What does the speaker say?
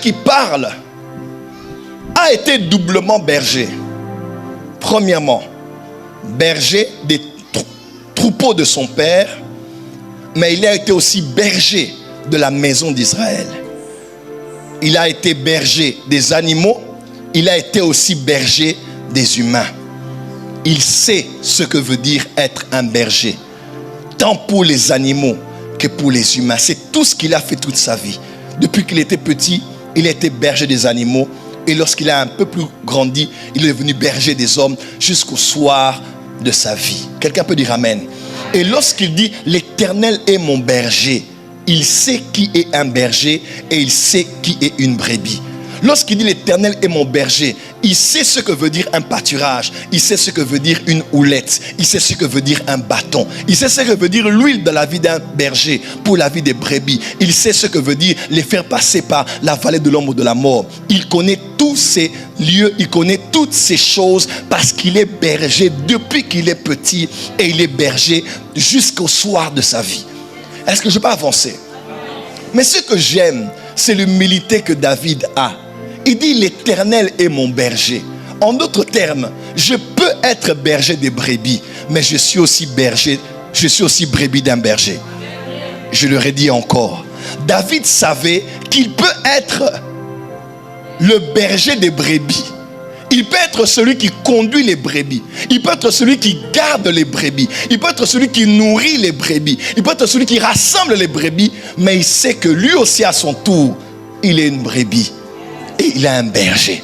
qui parle a été doublement berger. Premièrement, berger des troupeaux de son père, mais il a été aussi berger de la maison d'Israël. Il a été berger des animaux, il a été aussi berger des humains. Il sait ce que veut dire être un berger, tant pour les animaux que pour les humains. C'est tout ce qu'il a fait toute sa vie. Depuis qu'il était petit, il a été berger des animaux. Et lorsqu'il a un peu plus grandi, il est devenu berger des hommes jusqu'au soir de sa vie. Quelqu'un peut dire amen. Et lorsqu'il dit « l'Éternel est mon berger », il sait qui est un berger et il sait qui est une brebis. Lorsqu'il dit « l'Éternel est mon berger », il sait ce que veut dire un pâturage, il sait ce que veut dire une houlette, il sait ce que veut dire un bâton, il sait ce que veut dire l'huile dans la vie d'un berger pour la vie des brebis, il sait ce que veut dire les faire passer par la vallée de l'ombre de la mort. Il connaît tous ces lieux, il connaît toutes ces choses parce qu'il est berger depuis qu'il est petit et il est berger jusqu'au soir de sa vie. Est-ce que je peux avancer? Mais ce que j'aime, c'est l'humilité que David a. Il dit l'Éternel est mon berger. En d'autres termes, je peux être berger des brebis, mais je suis aussi brebis d'un berger. Je le redis encore. David savait qu'il peut être le berger des brebis. Il peut être celui qui conduit les brebis. Il peut être celui qui garde les brebis. Il peut être celui qui nourrit les brebis. Il peut être celui qui rassemble les brebis. Mais il sait que lui aussi à son tour, il est une brebis. Et il a un berger.